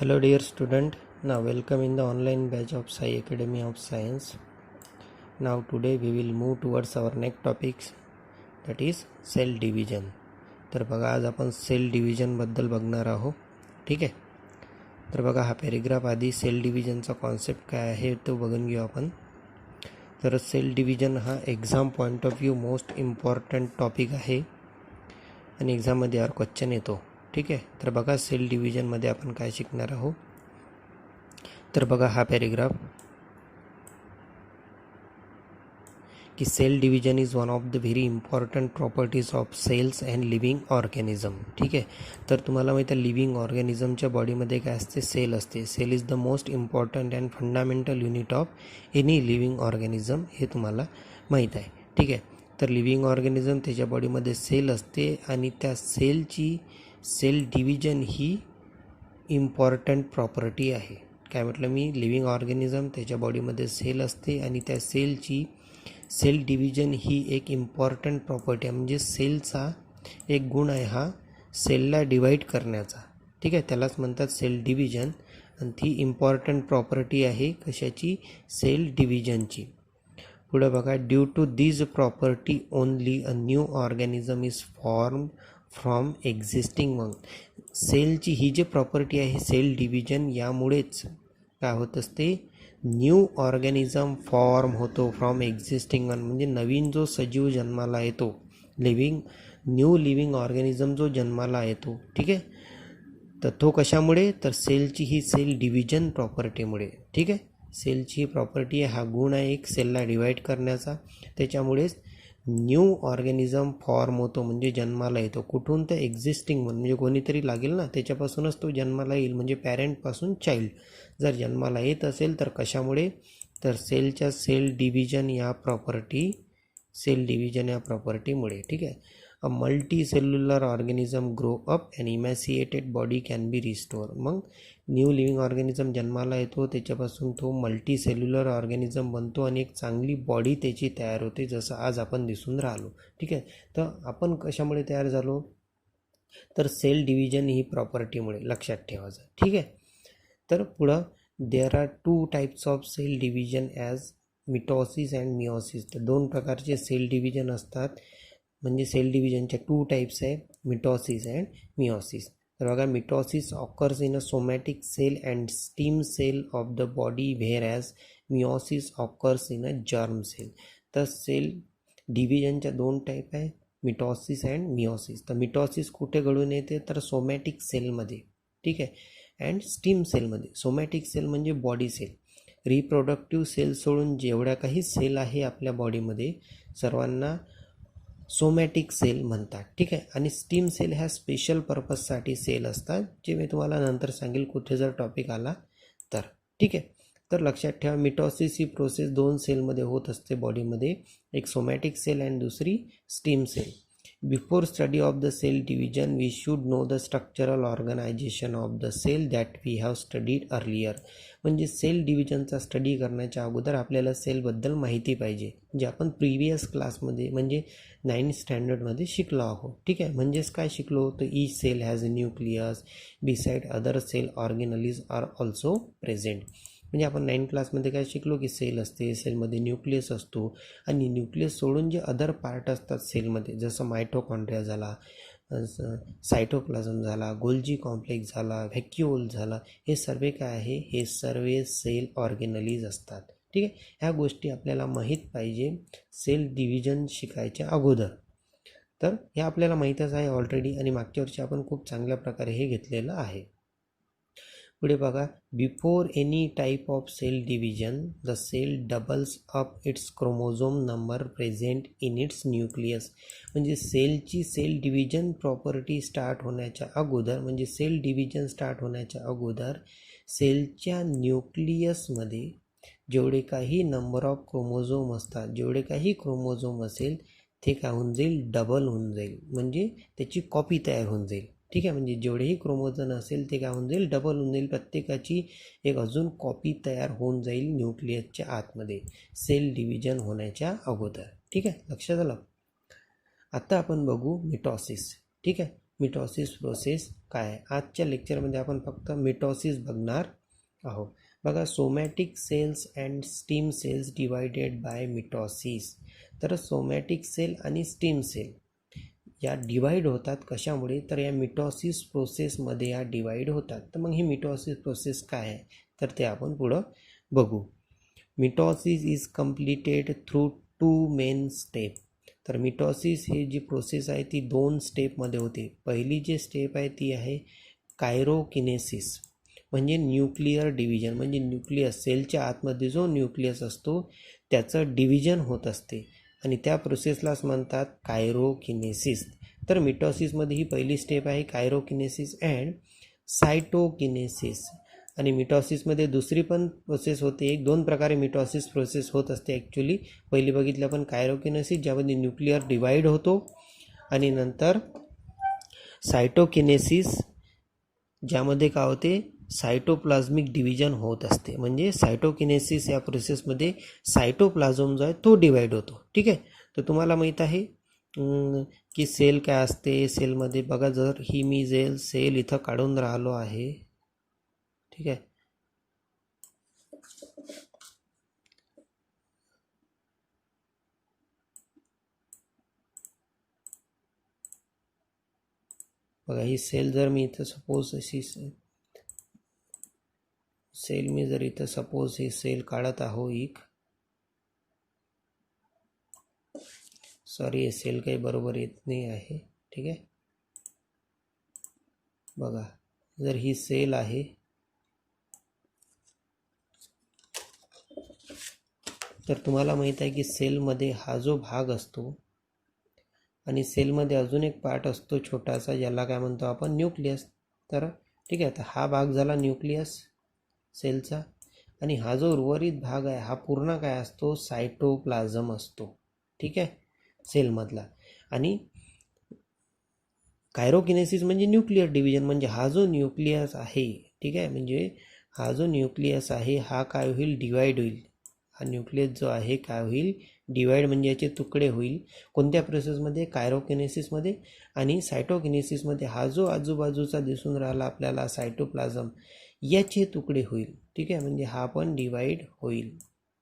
Hello dear student, now welcome in the online batch of Sai Academy of Science. Now today we will move towards our next topics, that is cell division. तर बघा आज आपण sale division बद्दल बघणार आहोत. ठीक आहे. तर बघा हा पॅरेग्राफ आधी सेल डिव्हिजनचा कॉन्सेप्ट काय आहे तो बघून घेऊ आपण. तर सेल डिव्हिजन हा exam point of view most important topic आहे आणि एक्झाममध्ये यावर क्वेश्चन येतो. ठीक आहे. तर बघा सेल डिव्हिजनमध्ये आपण काय शिकणार आहोत. तर बघा हा पॅरेग्राफ की cell division is one of the very important properties of cells and living organism. ठीक आहे. तर तुम्हाला माहिती आहे लिव्हिंग ऑर्गॅनिझमच्या बॉडीमध्ये काय असते, सेल असते. Cell is the most important and fundamental unit of any living organism, हे तुम्हाला माहीत आहे. ठीक आहे. तर लिव्हिंग ऑर्गॅनिझम त्याच्या बॉडीमध्ये सेल असते आणि त्या सेलची सेल डिव्हिजन ही इम्पॉर्टंट प्रॉपर्टी आहे. काय म्हटलं मी, लिव्हिंग ऑर्गॅनिझम त्याच्या बॉडीमध्ये सेल असते आणि त्या सेलची सेल डिव्हिजन ही एक इम्पॉर्टंट प्रॉपर्टी आहे. म्हणजे सेलचा एक गुण आहे हा सेलला डिवाईड करण्याचा. ठीक आहे. त्यालाच म्हणतात सेल डिव्हिजन आणि ती इम्पॉर्टंट प्रॉपर्टी आहे कशाची, सेल डिव्हिजनची. पुढं बघा, due to this property only a new organism is form from existing one. सेलची ही जी प्रॉपर्टी आहे सेल डिव्हिजन, यामुळेच काय होत असते, न्यू ऑर्गॅनिझम फॉर्म होतो फ्रॉम एक्झिस्टिंग वन. म्हणजे नवीन जो सजीव जन्माला येतो, न्यू लिव्हिंग ऑर्गॅनिझम जो जन्माला येतो. ठीक आहे. तर तो कशामुळे, तर सेलची ही सेल डिव्हिजन प्रॉपर्टीमुळे. ठीक आहे. सेलची ही प्रॉपर्टी आहे, हा गुण आहे एक सेलला डिवाईड करण्याचा. त्याच्यामुळेच न्यू ऑर्गॅनिझम फॉर्म होतो, म्हणजे जन्माला येतो. कुठून, तर एक्झिस्टिंग वन, म्हणजे कोणीतरी लागेल ना, त्याच्यापासूनच तो जन्माला येईल. म्हणजे पॅरेंटपासून चाइल्ड जर जन्माला येत असेल तर कशामुळे, तर सेलच्या सेल डिव्हिजन या प्रॉपर्टीमुळे. ठीक आहे. A multi cellular organism grow up and emaciated body can be restore. मग न्यू लिव्हिंग ऑर्गॅनिझम जन्माला येतो, त्याच्यापासून तो मल्टी सेल्युलर ऑर्गॅनिझम बनतो आणि एक चांगली बॉडी त्याची तयार होते, जसं आज आपण दिसून राहिलो. ठीक आहे. तर आपण कशामुळे तयार झालो, तर सेल डिव्हिजन ही प्रॉपर्टीमुळे, लक्षात ठेवायचं. ठीक आहे. तर पुढं there are two types of cell division as mitosis and meiosis. तर दोन प्रकारचे सेल डिव्हिजन असतात. म्हणजे सेल डिव्हिजनच्या टू टाईप्स आहे, मिटॉसिस अँड मिओसिस. तर बघा, mitosis occurs in a somatic cell and stem cell of the body, where as meiosis occurs in a germ cell. तर सेल डिव्हिजनच्या दोन टाईप आहे, मिटॉसिस अँड मिओसिस. तर मिटॉसिस कुठे घडून येते, तर सोमॅटिक सेलमध्ये. ठीक आहे. अँड स्टीम सेलमध्ये. सोमॅटिक सेल म्हणजे बॉडी सेल, रिप्रोडक्टिव्ह सेल सोडून जेवढ्या काही सेल आहे आपल्या बॉडीमध्ये सर्वांना सोमॅटिक सेल म्हणतात. ठीक आहे. आणि स्टीम सेल ह्या स्पेशल पर्पजसाठी सेल असतात, जे मी तुम्हाला नंतर सांगेल कुठे जर टॉपिक आला तर. ठीक आहे. तर लक्षात ठेवा, मिटॉसिस ही प्रोसेस दोन सेलमध्ये होत असते बॉडीमध्ये, एक सोमॅटिक सेल अँड दुसरी stem cell. Before study of the cell division we should know the structural organisation of the cell that we have studied earlier. म्हणजे सेल डिव्हिजनचा स्टडी करण्याच्या अगोदर आपल्याला सेलबद्दल माहिती पाहिजे, जे आपण प्रिव्हियस क्लासमध्ये म्हणजे 9th स्टँडर्डमध्ये शिकलो आहोत. ठीक आहे. म्हणजेच काय शिकलो, तर each cell has a nucleus beside other cell organelles are also present. म्हणजे आपण 9th क्लासमध्ये काय शिकलो, की सेल असते, सेलमध्ये न्यूक्लियस असतो आणि न्यूक्लियस सोडून जे अदर पार्ट असतात सेलमध्ये, जसं मायटोकॉन्ड्रिया झाला, सायटोप्लाझम झाला, गोल्जी कॉम्प्लेक्स झाला, व्हॅक्युओल झाला, हे सर्व काय आहे, हे सर्व सेल ऑर्गेनलीज असतात. ठीक आहे. ह्या गोष्टी आपल्याला माहीत पाहिजे सेल डिव्हिजन शिकायच्या अगोदर. तर हे आपल्याला माहीतच आहे ऑलरेडी आणि मागच्या वर्षी आपण खूप चांगल्या प्रकारे हे घेतलेलं आहे. पुढे बघा, before any type of cell division the cell doubles up its chromosome number present in its nucleus. म्हणजे सेलची सेल डिव्हिजन प्रॉपर्टी स्टार्ट होण्याच्या अगोदर, म्हणजे सेल डिव्हिजन स्टार्ट होण्याच्या अगोदर सेलच्या न्यूक्लियसमध्ये जेवढे काही नंबर ऑफ क्रोमोझोम असतात, जेवढे काही क्रोमोझोम असेल ते काय होऊन जाईल, डबल होऊन जाईल. म्हणजे त्याची कॉपी तयार होऊन जाईल. ठीक आहे. म्हणजे जेवढेही क्रोमोझोम असेल ते काय होऊन जाईल, डबल होऊन जाईल. प्रत्येकाची एक अजून कॉपी तयार होऊन जाईल न्यूक्लियसच्या आतमध्ये, सेल डिव्हिजन होण्याच्या अगोदर. ठीक आहे. लक्षात आलं. आता आपण बघू मिटॉसिस. ठीक आहे. मिटॉसिस प्रोसेस काय आहे. आजच्या लेक्चरमध्ये आपण फक्त मिटॉसिस बघणार आहोत. बघा, somatic cells and stem cells divided by mitosis. तर सोमॅटिक सेल आणि स्टीम सेल या डिवाईड होतात कशामुळे, तर या मिटॉसिस प्रोसेसमध्ये या डिवाईड होतात. तर मग ही मिटॉसिस प्रोसेस काय आहे तर ते आपण पुढं बघू. Mitosis is completed through 2 main step. तर मिटॉसिस ही जी प्रोसेस आहे ती 2 स्टेपमध्ये होते. पहिली जी स्टेप आहे ती आहे कायरोकिनेसिस, म्हणजे न्यूक्लिअर डिव्हिजन, म्हणजे न्यूक्लियस सेलच्या आतमध्ये जो न्यूक्लियस असतो त्याचं डिव्हिजन होत असते आणि त्या प्रोसेसलाच म्हणतात कायरोकिनेसिस. तर मिटॉसिसमध्ये ही पहिली स्टेप आहे कायरोकिनेसिस अँड सायटोकिनेसिस. आणि मिटॉसिसमध्ये दुसरी पण प्रोसेस होते. 2 प्रकारे मिटॉसिस प्रोसेस होत असते ॲक्च्युली. पहिली बघितलं आपण कायरोकिनेसिस, ज्यामध्ये न्यूक्लिअर डिवाईड होतो, आणि नंतर सायटोकिनेसिस, ज्यामध्ये काय होते, सायटोप्लाझ्मिक डिव्हिजन होत असते. म्हणजे सायटोकिनेसिस या प्रोसेसमध्ये सायटोप्लाझम जो आहे तो डिवाईड होतो. ठीक आहे. तर तुम्हाला माहीत आहे की सेल काय असते. सेलमध्ये बघा, जर ही मी सेल इथं काढून राहिलो आहे, ठीक आहे, बघा ही सेल जर मी इथं सपोज अशी सेल मी जर इथं सपोज ही सेल काढत आहो एक, सॉरी हे सेल काही बरोबर येत नाही आहे. ठीक आहे, बघा जर ही सेल आहे तर तुम्हाला माहीत आहे की सेलमध्ये हा जो भाग असतो आणि सेलमध्ये अजून एक पार्ट असतो छोटासा, ज्याला काय म्हणतो आपण, न्यूक्लियस. तर ठीक आहे, तर हा भाग झाला न्यूक्लियस सेलचा, आणि हा जो उर्वरित भाग आहे हा पूर्ण काय असतो, सायटोप्लाझम असतो. ठीक आहे, सेलमधला. आणि कायरोकिनेसिस म्हणजे न्यूक्लिअर डिव्हिजन, म्हणजे हा जो न्यूक्लियस आहे, ठीक आहे, म्हणजे हा जो न्यूक्लियस आहे हा काय होईल, डिवाईड होईल. हा न्यूक्लियस जो आहे काय होईल, डिवाईड, म्हणजे याचे तुकडे होईल. कोणत्या प्रोसेसमध्ये, कायरोकिनेसिसमध्ये. आणि सायटोकिनेसिसमध्ये हा जो आजूबाजूचा दिसून राहिला आपल्याला सायटोप्लाझम, याचे तुकडे होईल. ठीक आहे, म्हणजे हा पण डिवाईड होईल.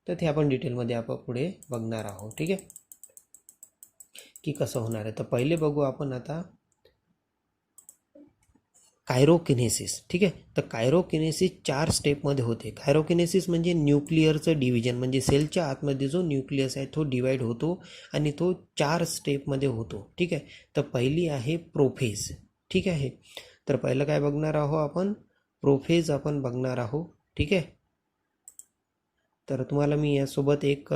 तर ते आपण डिटेलमध्ये आपण पुढे बघणार आहोत. ठीक आहे, की कसं होणार आहे. तर पहिले बघू आपण आता कायरोकिनेसिस. ठीक आहे, तर कायरोकिनेसिस 4 स्टेपमध्ये होते. कायरोकिनेसिस म्हणजे न्यूक्लिअरचं डिव्हिजन, म्हणजे सेलच्या आतमध्ये जो न्यूक्लियस आहे तो डिवाईड होतो आणि तो 4 स्टेपमध्ये होतो. ठीक आहे, तर पहिली आहे प्रोफेज. ठीक आहे, तर पहिलं काय बघणार आहोत आपण, प्रोफेज आपण बघणार आहोत. ठीक आहे, तर तुम्हाला मी यासोबत एक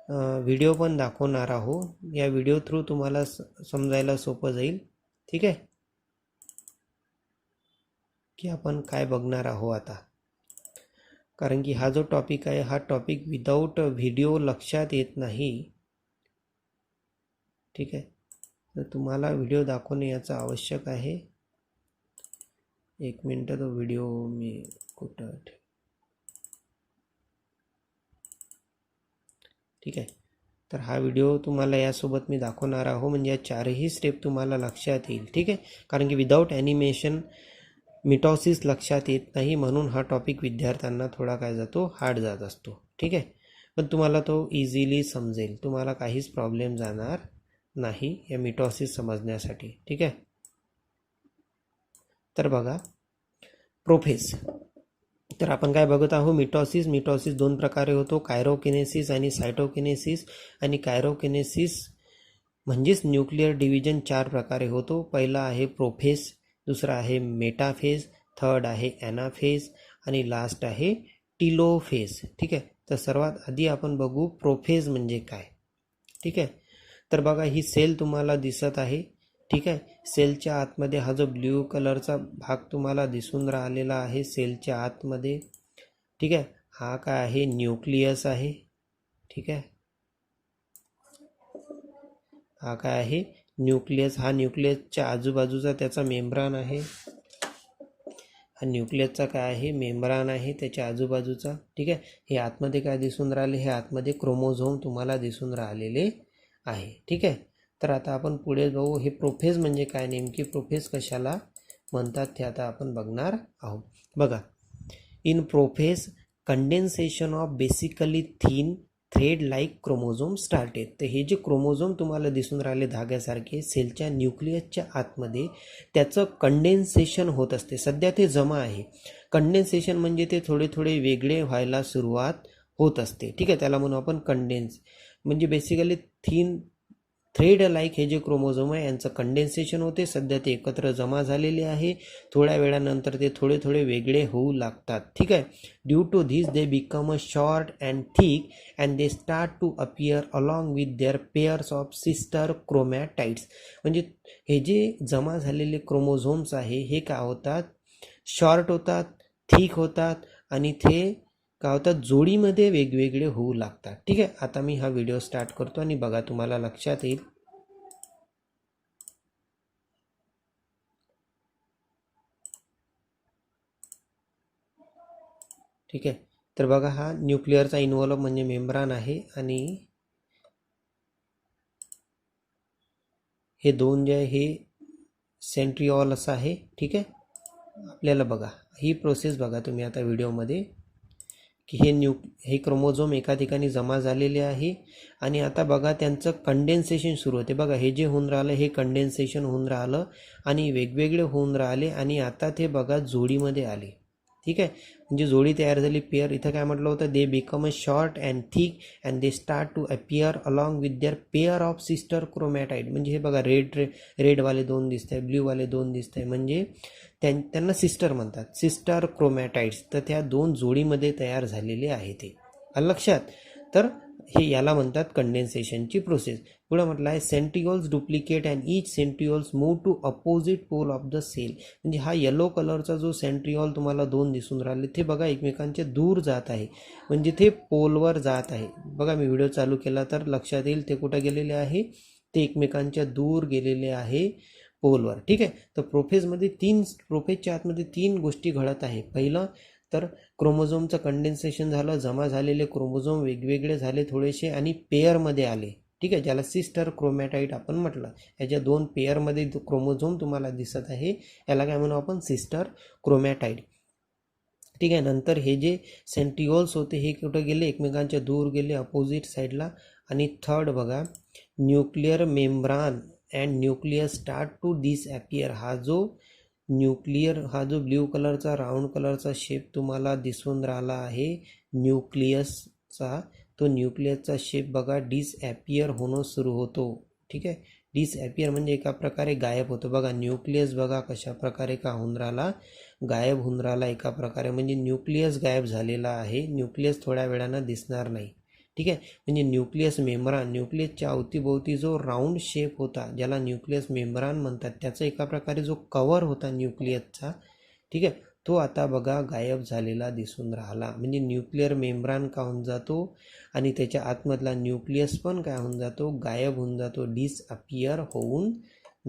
व्हिडिओ पण दाखवणार आहोत. या व्हिडिओ थ्रू तुम्हाला समजायला सोपं जाईल. ठीक आहे, की आपण काय बघणार आहोत आता. कारण की हा जो टॉपिक आहे हा टॉपिक विदाऊट व्हिडिओ लक्षात येत नाही. ठीक आहे, तर तुम्हाला व्हिडिओ दाखवणे याचं आवश्यक आहे. 1 मिनटं, तो व्हिडिओ मी कुठं, ठीक आहे, तर हा व्हिडिओ तुम्हाला यासोबत मी दाखवणार आहो, म्हणजे या 4ही स्टेप तुम्हाला लक्षात येईल. ठीक आहे, कारण की विदाऊट ॲनिमेशन मिटॉसिस लक्षात येत नाही, म्हणून हा टॉपिक विद्यार्थ्यांना थोडा काय जातो, हार्ड जात असतो. ठीक आहे, पण तुम्हाला तो इझिली समजेल, तुम्हाला काहीच प्रॉब्लेम जाणार नाही या मिटॉसिस समजण्यासाठी. ठीक आहे, तर बघा प्रोफेज. तर आपण काय बघत आहोत, मिटॉसिस. मिटॉसिस 2 प्रकारे होतो, कायरोकिनेसिस आणि सायटोकिनेसिस. आणि कायरोकिनेसिस म्हणजेच न्यूक्लिअर डिव्हिजन 4 प्रकारे होतो. पहिला आहे प्रोफेज, दुसरा आहे मेटाफेज, थर्ड आहे ॲनाफेज, आणि लास्ट आहे टिलोफेज. ठीक आहे, तर सर्वात आधी आपण बघू प्रोफेज म्हणजे काय. ठीक आहे, तर बघा ही सेल तुम्हाला दिसत आहे. ठीक आहे, सेलच्या आतमध्ये हा जो ब्ल्यू कलरचा भाग तुम्हाला दिसून राहिलेला आहे सेलच्या आतमध्ये. ठीक आहे, हा काय आहे, न्यूक्लियस आहे. ठीक आहे, हा काय आहे, न्यूक्लियस. हा न्यूक्लियसच्या आजूबाजूचा त्याचा मेम्ब्रान आहे. हा न्यूक्लियसचा काय आहे, मेम्ब्रान आहे त्याच्या आजूबाजूचा. ठीक आहे, हे आतमध्ये काय दिसून राहिले, हे आतमध्ये क्रोमोझोम तुम्हाला दिसून राहिलेले आहे. ठीक आहे, तर आता आपण पुढे जाऊ. हे प्रोफेज म्हणजे काय, नेमकी प्रोफेज कशाला म्हणतात ते आता आपण बघणार आहोत. बघा, in prophase condensation of basically thin thread like chromosome started. तर हे जे क्रोमोझोम तुम्हाला दिसून राहिले धाग्यासारखे सेलच्या न्यूक्लियसच्या आतमध्ये, त्याचं कंडेन्सेशन होत असते. सध्या ते जमा आहे. कंडेन्सेशन म्हणजे ते थोडे थोडे वेगळे व्हायला सुरुवात होत असते. ठीक आहे, त्याला म्हणू आपण कंडेन्स. म्हणजे बेसिकली थिन थ्रेड लाईक हे जे क्रोमोझोम आहे यांचं कंडेन्सेशन होते. सध्या ते एकत्र जमा झालेले आहे. थोड्या वेळानंतर ते थोडे थोडे वेगळे होऊ लागतात. ठीक आहे. Due to this they become a short and thick and they start to appear along with their pairs of sister chromatids. म्हणजे हे जे जमा झालेले क्रोमोझोम्स आहे हे काय होतात, शॉर्ट होतात, थिक होतात आणि ते काय होतात, जोडीमध्ये वेगवेगळे होऊ लागतात. ठीक आहे, आता मी हा व्हिडिओ स्टार्ट करतो आणि बघा तुम्हाला लक्षात येईल. ठीक आहे, तर बघा हा न्यूक्लिअरचा इन्व्हॉल्व म्हणजे मेम्ब्रान आहे आणि हे दोन जे आहे हे सेंट्रिओल असं आहे. ठीक आहे, आपल्याला बघा ही प्रोसेस बघा तुम्ही आता व्हिडिओमध्ये की हे क्रोमोझोम एका ठिकाणी जमा झालेले आहे आणि आता बघा त्यांचं कंडेन्सेशन सुरू होते. बघा हे जे होऊन राहिलं हे कंडेन्सेशन होऊन राहिलं आणि वेगवेगळे होऊन राहिले आणि आता ते बघा जोडीमध्ये आले. ठीक आहे, म्हणजे जोडी तयार झाली, पेअर. इथं काय म्हटलं होतं, they become a short and thick and they start to appear along with their pair of sister chromatid. म्हणजे हे बघा रेडवाले दोन दिसत आहे, ब्ल्यूवाले दोन दिसत आहे, म्हणजे त्यांना सिस्टर म्हणतात, सिस्टर क्रोमॅटाइड्स. तर त्या दोन जोडीमध्ये तयार झालेले आहे ते, लक्षात. तर हे याला म्हणतात कंडेन्सेशनची प्रोसेस. पुढे म्हटलं आहे centrioles duplicate and each centrioles move to opposite pole of the cell. म्हणजे हा येलो कलरचा जो सेंट्रिओल तुम्हाला दोन दिसून राहिले ते बघा एकमेकांच्या दूर जात आहे, म्हणजे ते पोलवर जात आहे. बघा मी व्हिडिओ चालू केला तर लक्षात येईल ते कुठं गेलेले आहे, ते एकमेकांच्या दूर गेलेले आहे पोलवर. ठीक आहे, तर प्रोफेजच्या आतमध्ये तीन गोष्टी घडत आहे. पहिलं तर क्रोमोझोमचं कंडेन्सेशन झालं, जमा झालेले क्रोमोझोम वेगवेगळे झाले थोडेसे आणि पेअरमध्ये आले. ठीक आहे, ज्याला सिस्टर क्रोमॅटाइड आपण म्हटलं. याच्या दोन पेअरमध्ये क्रोमोझोम तुम्हाला दिसत आहे, याला काय म्हणू आपण, सिस्टर क्रोमॅटाइड. ठीक आहे, नंतर हे जे सेंट्रिओल्स होते हे कुठं गेले, एकमेकांच्या दूर गेले अपोजिट साईडला. आणि थर्ड बघा, nuclear membrane and nucleus start to disappear. हा जो ब्ल्यू कलरचा राऊंड कलरचा शेप तुम्हाला दिसून राहिला आहे न्यूक्लियसचा, तो न्यूक्लियसचा शेप बघा डिसअपियर होणं सुरू होतो. ठीक आहे, डिसअपियर म्हणजे एका प्रकारे गायब होतो. बघा न्यूक्लियस बघा कशा प्रकारे का होऊन राहिला, गायब होऊन राहिला एका प्रकारे. म्हणजे न्यूक्लियस गायब झालेला आहे, न्यूक्लियस थोड्या वेळानं दिसणार नाही. ठीक आहे, म्हणजे न्यूक्लियस मेम्ब्रान, न्यूक्लियसच्या अवतीभोवती जो राऊंड शेप होता ज्याला न्यूक्लियस मेम्ब्रान म्हणतात, त्याचा एका प्रकारे जो कवर होता न्यूक्लियसचा, ठीक आहे, तो आता बघा गायब झालेला दिसून राहिला. म्हणजे न्यूक्लिअर मेम्ब्रान का होऊन जातो आणि त्याच्या आतमधला न्यूक्लियस पण काय होऊन जातो, गायब होऊन जातो, डिसअपियर होऊन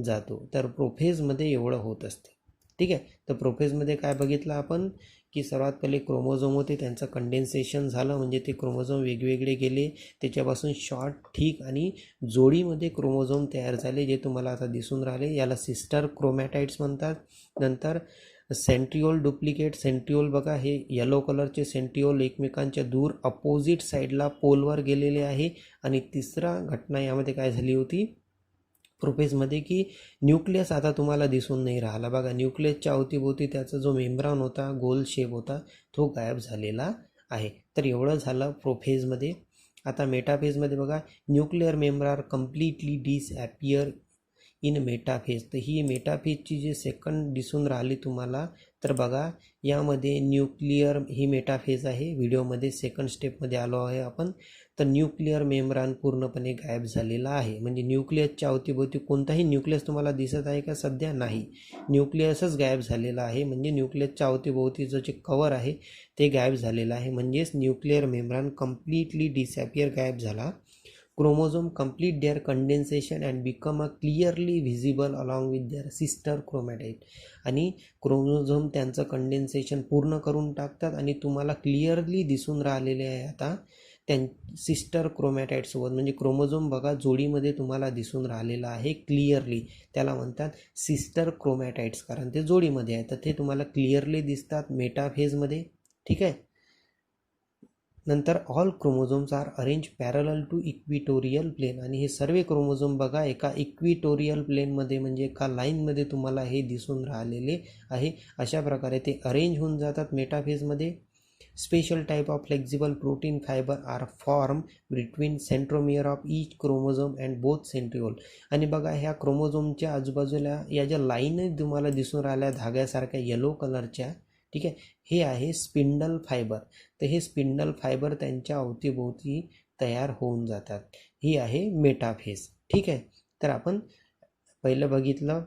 जातो. तर प्रोफेजमध्ये एवढं होत असते. ठीक आहे, तर प्रोफेजमध्ये काय बघितलं आपण की सर्वात पहिले क्रोमोझोम होते, त्यांचं कंडेन्सेशन झालं, म्हणजे ते क्रोमोझोम वेगवेगळे गेले, त्याच्यापासून शॉर्ट, थिक आणि जोडीमध्ये क्रोमोझोम तयार झाले, जे तुम्हाला आता दिसून राहिले, याला सिस्टर क्रोमॅटाइड्स म्हणतात. नंतर सेंट्रिओल डुप्लिकेट, सेंट्रिओल बघा हे येलो कलरचे सेंट्रिओल एकमेकांच्या दूर अपोजिट साईडला पोलवर गेलेले आहे. आणि तिसरा घटना यामध्ये काय झाली होती प्रोफेजमध्ये की न्यूक्लियस आता तुम्हाला दिसून नाही राहिला. बघा न्यूक्लियसच्या अवतीभोवती त्याचा जो मेम्ब्रान होता, गोल शेप होता, तो गायब झालेला आहे. तर एवढं झालं प्रोफेजमध्ये. आता मेटाफेजमध्ये बघा, nuclear membrane completely disappear in metaphase. तर ही मेटाफेजची जी सेकंड दिसून राहिली तुम्हाला, तर बघा यामध्ये न्यूक्लिअर ही मेटाफेज आहे, व्हिडिओमध्ये सेकंड स्टेपमध्ये आलो आहे आपण. तर न्यूक्लिअर मेम्ब्रान पूर्णपणे गायब झालेला आहे. म्हणजे न्यूक्लियसच्या अवतीभोवती कोणताही न्यूक्लियस तुम्हाला दिसत आहे का, सध्या नाही, न्यूक्लियसच गायब झालेला आहे. म्हणजे न्यूक्लियसच्या अवतीभोवती जो जे कवर आहे ते गायब झालेलं आहे. म्हणजेच न्यूक्लिअर मेम्ब्रान कम्प्लिटली डिसअपियर, गायब झाला. Chromosome complete their condensation and become a clearly visible along with their sister chromatid. आणि क्रोमोझोम त्यांचं कंडेन्सेशन पूर्ण करून टाकतात आणि तुम्हाला क्लिअरली दिसून राहिलेले आहे आता सिस्टर क्रोमॅटाइडसोबत, म्हणजे क्रोमोझोम बघा जोडीमध्ये तुम्हाला दिसून राहिलेला आहे क्लिअरली, त्याला म्हणतात सिस्टर क्रोमॅटाइड्स, कारण ते जोडीमध्ये आहे तर ते तुम्हाला क्लिअरली दिसतात मेटाफेजमध्ये. ठीक आहे. नंतर all chromosomes are arrange parallel to equatorial plane, आणि हे सर्व क्रोमोझोम बघा एका इक्विटोरियल प्लेनमध्ये म्हणजे एका लाईनमध्ये तुम्हाला हे दिसून राहिलेले आहे. अशा प्रकारे ते अरेंज होऊन जातात मेटाफेजमध्ये. Special type of flexible protein fibre are form between centromere of each chromosome and both centriole. आणि बघा ह्या क्रोमोझोमच्या आजूबाजूला या ज्या लाईन तुम्हाला दिसून राहिल्या धाग्यासारख्या येलो कलरच्या, ठीक आहे, हे आहे स्पिंडल फायबर. तर हे स्पिंडल फायबर त्यांच्या अवतीभोवती तयार होऊन जातात. ही आहे मेटाफेज. ठीक आहे. तर आपण पहिलं बघितलं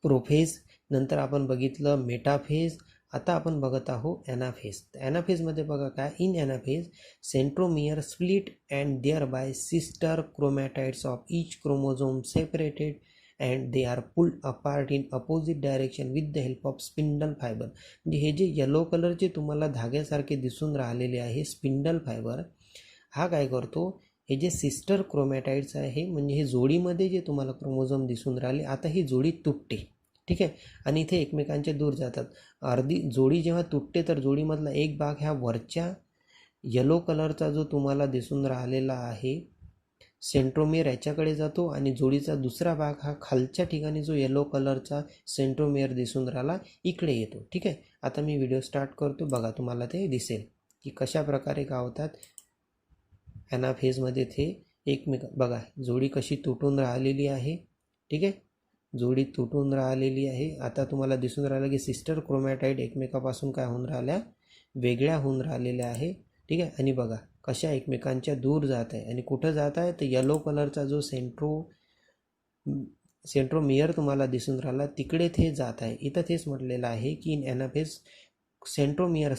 प्रोफेज, नंतर आपण बघितलं मेटाफेज, आता आपण बघत आहोत ॲनाफेज. ॲनाफेजमध्ये बघा काय, in anaphase centromere split and thereby sister chromatids of each chromosome separated and they are pulled apart in opposite direction with the help of spindle fibre. म्हणजे हे जे येलो कलरचे तुम्हाला धाग्यासारखे दिसून राहिलेले आहे स्पिंडल फायबर, हा काय करतो, हे जे सिस्टर क्रोमॅटाइड्स आहे म्हणजे हे जोडीमध्ये जे तुम्हाला क्रोमोझोम दिसून राहिले, आता ही जोडी तुटते. ठीक आहे. आणि इथे एकमेकांच्या दूर जातात. अर्धी जोडी जेव्हा तुटते तर जोडीमधला एक भाग ह्या वरच्या येलो कलरचा जो तुम्हाला दिसून राहिलेला आहे सेंट्रोमियर याच्याकडे जातो, आणि जोडीचा दुसरा भाग हा खालच्या ठिकाणी जो येलो कलरचा सेंट्रोमियर दिसून राहिला इकडे येतो. ठीक आहे. आता मी व्हिडिओ स्टार्ट करतो, बघा तुम्हाला ते दिसेल की कशा प्रकारे काय होतात ॲनाफेजमध्ये ते एकमेक. बघा जोडी कशी तुटून राहिलेली आहे. ठीक आहे. जोडी तुटून राहिलेली आहे. आता तुम्हाला दिसून राहिलं की सिस्टर क्रोमॅटाइड एकमेकापासून काय होऊन राहिल्या, वेगळ्या होऊन राहिलेल्या आहे. ठीक आहे. आणि बघा कशा एकमेकांच्या दूर जात आहे, आणि कुठं जात आहे तर येलो कलरचा जो सेंट्रोमियर तुम्हाला दिसून राहिला तिकडे ते जात आहे. इथं तेच म्हटलेलं आहे की इन ॲनाफेज सेंट्रोमियर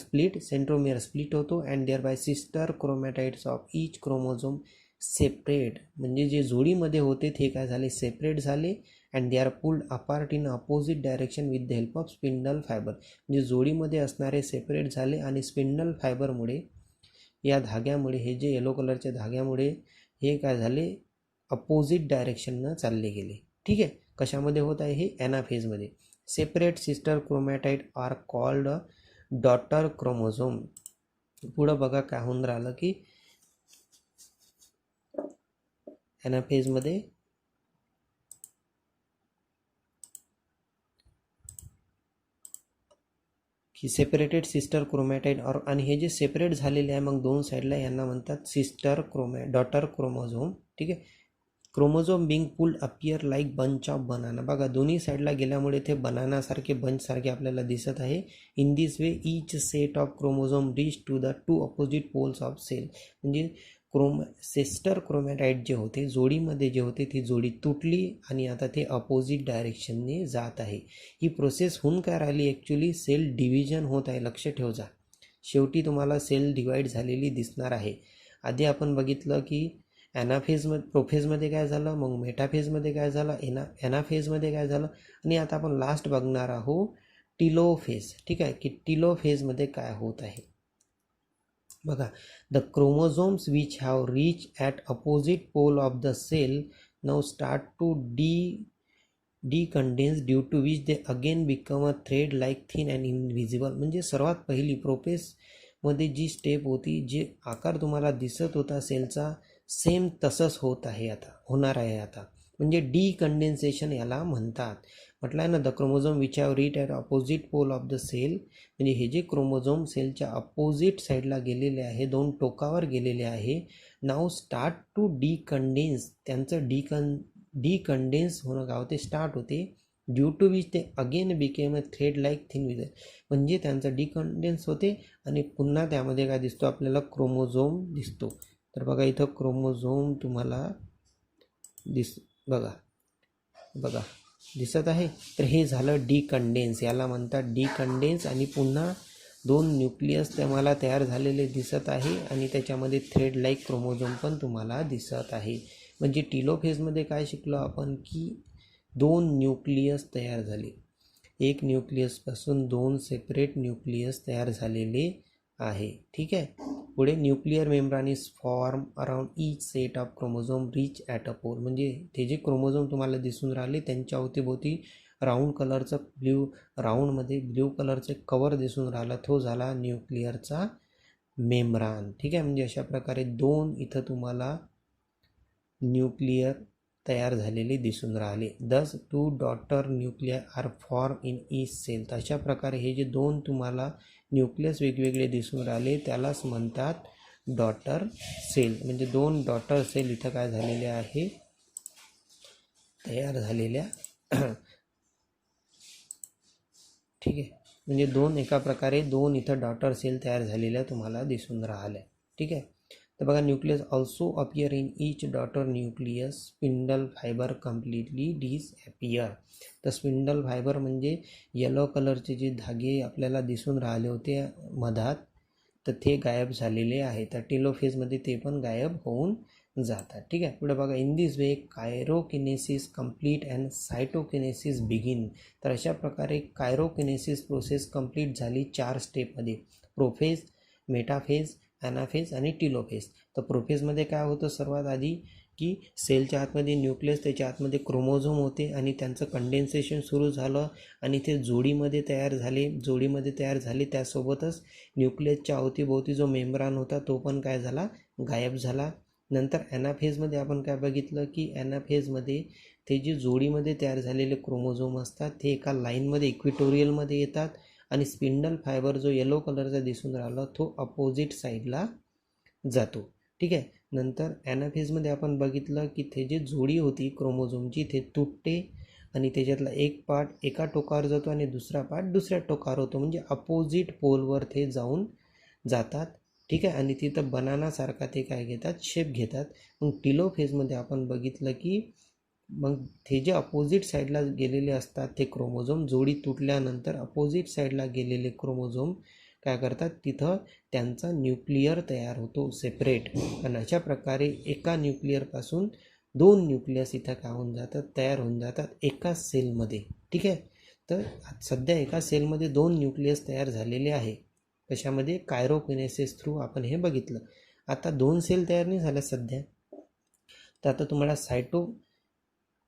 स्प्लिट होतो and thereby sister chromatids of each chromosome separate, म्हणजे जे जोडीमध्ये होते ते काय झाले, सेपरेट झाले, and they are pulled apart in opposite direction with the help of spindle fibre. म्हणजे जोडीमध्ये असणारे सेपरेट झाले, आणि स्पिंडल फायबरमुळे, या धाग्यामुळे, हे जे येलो कलरच्या धाग्यामुळे हे काय झाले, अपोजिट डायरेक्शननं चालले गेले. ठीक आहे. कशामध्ये होत आहे हे, ॲनाफेजमध्ये. Separate sister chromatid are called daughter chromosome. पुढं बघा काय होऊन राहिलं की ॲनाफेजमध्ये की सेपरेटेड सिस्टर क्रोमॅटाइड और, आणि हे जे सेपरेट झालेले आहे मग दोन साईडला, यांना म्हणतात डॉटर क्रोमोझोम. ठीक आहे. Chromosome being pulled appear like bunch of banana. बघा दोन्ही साईडला गेल्यामुळे ते बनानासारखे बंचसारखे आपल्याला दिसत आहे. In this way each set of chromosome reach to the two opposite poles of cell. म्हणजे सिस्टर क्रोमॅटाइड जे होते जोडीमध्ये जे होते ती जोडी तुटली, आणि आता ते अपोजिट डायरेक्शनने जात आहे. ही प्रोसेस होऊन काय राहिली, ॲक्च्युली सेल डिव्हिजन होत आहे. लक्ष ठेव जा, शेवटी तुम्हाला सेल डिवाईड झालेली दिसणार आहे. आधी आपण बघितलं की प्रोफेजमध्ये काय झालं, मग मेटाफेजमध्ये काय झालं, ॲनाफेजमध्ये काय झालं, आणि आता आपण लास्ट बघणार आहोत टिलोफेज. ठीक आहे, की टिलोफेजमध्ये काय होत आहे. बघा, the chromosomes which have reach at opposite pole of the cell now start to decondense due to which they again become a thread like thin and invisible. म्हणजे सर्वात पहिली प्रोफेजमध्ये जी स्टेप होती, जे आकार तुम्हाला दिसत होता सेलचा, सेम तसंच होणार आहे आता. म्हणजे डिकंडेन्सेशन याला म्हणतात. म्हटलं आहे ना, the chromosome which have reach at opposite pole of the cell, म्हणजे हे जे क्रोमोझोम सेलच्या अपोजिट साईडला गेलेले आहे, दोन टोकावर गेलेले आहे, नाव स्टार्ट टू डिकंडेन्स. त्यांचं डिकंडेन्स होणं का होते, स्टार्ट होते, ड्यू टू विच ते again became a thread like thin vision. म्हणजे त्यांचं डिकंडेन्स होते, आणि पुन्हा त्यामध्ये काय दिसतो आपल्याला, क्रोमोझोम दिसतो. तर बघा इथं क्रोमोझोम तुम्हाला बघा दिसत आहे. तर हे झालं डिकंडेन्स, याला म्हणतात डिकंडेन्स. आणि पुन्हा दोन न्यूक्लियस तुम्हाला तयार झालेले दिसत आहे, आणि त्याच्यामध्ये थ्रेड लाईक क्रोमोझोम पण तुम्हाला दिसत आहे. म्हणजे टिलोफेजमध्ये काय शिकलो आपण, की दोन न्यूक्लियस तयार झाले, एक न्यूक्लियसपासून दोन सेपरेट न्यूक्लियस तयार झालेले आहे. ठीक आहे. पुढे nuclear membrane is form around each set of chromosome reach at a pole. म्हणजे ते जे क्रोमोझोम तुम्हाला दिसून राहिले त्यांच्या अवतीभोवती राऊंड कलरचं राऊंडमध्ये ब्ल्यू कलरचं कवर दिसून राहिला, तो झाला न्यूक्लिअरचा मेम्ब्रेन. ठीक आहे. म्हणजे अशा प्रकारे दोन इथं तुम्हाला न्यूक्लिअर तयार झालेले दिसून राहिले. Thus 2 daughter nuclear are form in each cell. अशा प्रकारे हे जे दोन तुम्हाला न्यूक्लियस वेगवेगळे दिसून राहिले त्यालाच म्हणतात डॉटर सेल. म्हणजे 2 डॉटर सेल इथं काय झालेले आहे, तयार झालेल्या. ठीक आहे. म्हणजे एका प्रकारे 2 इथं डॉटर सेल तयार झालेल्या तुम्हाला दिसून राहिल्या. ठीक आहे. तर बघा, nucleus also appear in each daughter nucleus. Spindle fibre completely disappear. तर स्पिंडल फायबर म्हणजे येलो कलरचे जे धागे आपल्याला दिसून राहिले होते मधात, तर ते गायब झालेले आहे. तर टेलोफेजमध्ये ते पण गायब होऊन जातात. ठीक आहे. पुढे बघा, in this way karyokinesis complete and cytokinesis begin. तर अशा प्रकारे कायरोकिनेसिस प्रोसेस कंप्लीट झाली 4 स्टेपमध्ये. प्रोफेज, मेटाफेज, ॲनाफेज आणि टिलोफेज. तर प्रोफेजमध्ये काय होतं, सर्वात आधी की सेलच्या आतमध्ये न्यूक्लियस, त्याच्या आतमध्ये क्रोमोझोम होते आणि त्यांचं कंडेन्सेशन सुरू झालं आणि ते जोडीमध्ये तयार झाले. त्यासोबतच न्यूक्लियसच्या अवतीभोवती जो मेम्ब्रेन होता तो पण काय झाला, गायब झाला. नंतर ॲनाफेजमध्ये आपण काय बघितलं की ॲनाफेजमध्ये ते जे जोडीमध्ये तयार झालेले क्रोमोझोम असतात ते एका लाईनमध्ये इक्विटोरियलमध्ये येतात आणि स्पिंडल फायबर जो येलो कलरचा दिसून राहिला तो अपोजिट साईडला जातो. ठीक आहे. नंतर ॲनाफेजमध्ये आपण बघितलं की ते जे जोडी होती क्रोमोझोमची ते तुटते आणि त्याच्यातला एक पार्ट एका टोकावर जातो आणि दुसरा पार्ट दुसऱ्या टोकावर होतो. म्हणजे अपोजिट पोलवर ते जाऊन जातात. ठीक आहे. आणि तिथं बनानासारखा ते काय घेतात, शेप घेतात. मग टिलोफेजमध्ये आपण बघितलं की मग ते जे अपोजिट साईडला गेलेले असतात ते क्रोमोझोम, जोडी तुटल्यानंतर अपोजिट साईडला गेलेले क्रोमोझोम काय करतात, तिथं त्यांचा न्यूक्लियर तयार होतो सेपरेट. आणि अशा प्रकारे एका न्यूक्लियरपासून 2 न्यूक्लियस इथं काय होऊन जातात, तयार होऊन जातात एका सेलमध्ये. ठीक आहे. तर सध्या एका सेलमध्ये 2 न्यूक्लियस तयार झालेले आहे. कशामध्ये, कायरोकिनेसिस थ्रू आपण हे बघितलं. आता 2 सेल तयार नाही झाल्या सध्या, तर आता तुम्हाला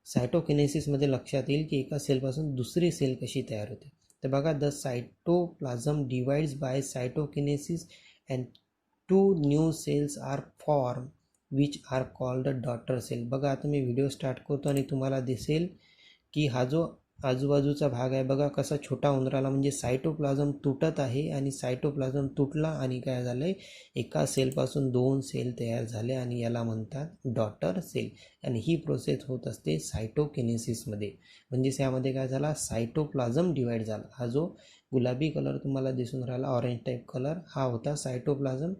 सायटोकिनेसिसमध्ये लक्षात येईल की एका सेलपासून दुसरी सेल कशी तयार होते. तर बघा, the cytoplasm divides by cytokinesis and 2 new cells are form which are called daughter cell. बघा, आता मी व्हिडिओ स्टार्ट करतो आणि तुम्हाला दिसेल की हा जो आजूबाजूचा भाग आहे बघा कसा छोटा उंदराला, म्हणजे सायटोप्लाझम तुटत आहे आणि सायटोप्लाझम तुटला आणि काय झालं आहे, एका सेलपासून 2 सेल तयार झाले आणि याला म्हणतात डॉटर सेल. आणि ही प्रोसेस होत असते सायटोकिनेसिसमध्ये. म्हणजेच यामध्ये काय झाला, सायटोप्लाझम डिवाइड झाला. हा जो गुलाबी कलर तुम्हाला दिसून राहिला, ऑरेंज टाईप कलर, हा होता सायटोप्लाझम.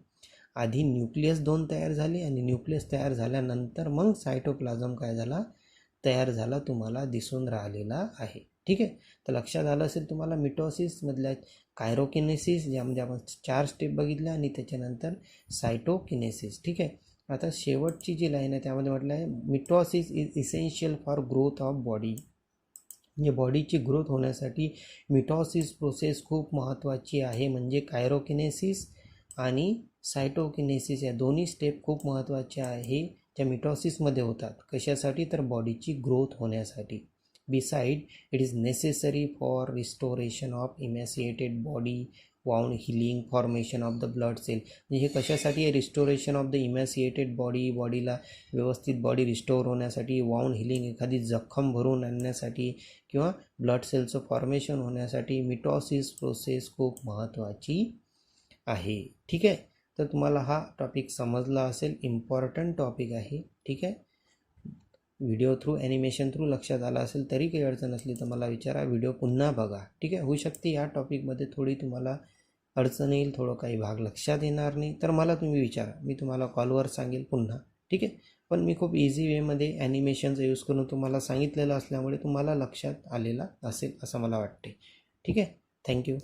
आधी न्यूक्लियस 2 तयार झाले आणि न्यूक्लियस तयार झाल्यानंतर मग सायटोप्लाझम काय झाला, तयार झाला, तुम्हाला दिसून राहिलेला आहे. ठीक आहे. तर लक्षात आलं असेल तुम्हाला मिटोसिसमधल्या कायरोकिनेसिस, ज्यामध्ये आपण 4 स्टेप बघितल्या आणि त्याच्यानंतर सायटोकिनेसिस. ठीक आहे. आता शेवटची जी लाईन आहे त्यामध्ये म्हटलं आहे, mitosis is essential for growth of body. म्हणजे बॉडीची ग्रोथ होण्यासाठी मिटोसिस प्रोसेस खूप महत्त्वाची आहे. म्हणजे कायरोकिनेसिस आणि सायटोकिनेसिस या दोन्ही स्टेप खूप महत्त्वाच्या आहे, ज्या मिटोसिसमध्ये होतात. कशासाठी, तर बॉडीची ग्रोथ होण्यासाठी. Beside it is necessary for restoration of emaciated body, wound healing, formation of the blood cell. म्हणजे हे कशासाठी आहे, रिस्टोरेशन ऑफ द इमॅसिएटेड बॉडीला व्यवस्थित बॉडी रिस्टोर होण्यासाठी, वाउंड हिलिंग एखादी जखम भरून आणण्यासाठी किंवा ब्लड सेलचं फॉर्मेशन होण्यासाठी मिटोसिस प्रोसेस खूप महत्त्वाची आहे. ठीक आहे. तर तुम्हाला हा टॉपिक समजला असेल, इम्पॉर्टंट टॉपिक आहे. ठीक आहे. व्हिडिओ थ्रू, ॲनिमेशन थ्रू लक्षात आला असेल, तरी काही अडचण असली तर मला विचारा, व्हिडिओ पुन्हा बघा. ठीक आहे. होऊ शकते या टॉपिकमध्ये थोडी तुम्हाला अडचण येईल, थोडं काही भाग लक्षात येणार नाही, तर मला तुम्ही विचारा, मी तुम्हाला कॉलवर सांगेल पुन्हा. ठीक आहे. पण मी खूप इझी वेमध्ये ॲनिमेशनचा यूज करून तुम्हाला सांगितलेलं असल्यामुळे तुम्हाला लक्षात आलेला असेल असं मला वाटते. ठीक आहे. थँक्यू.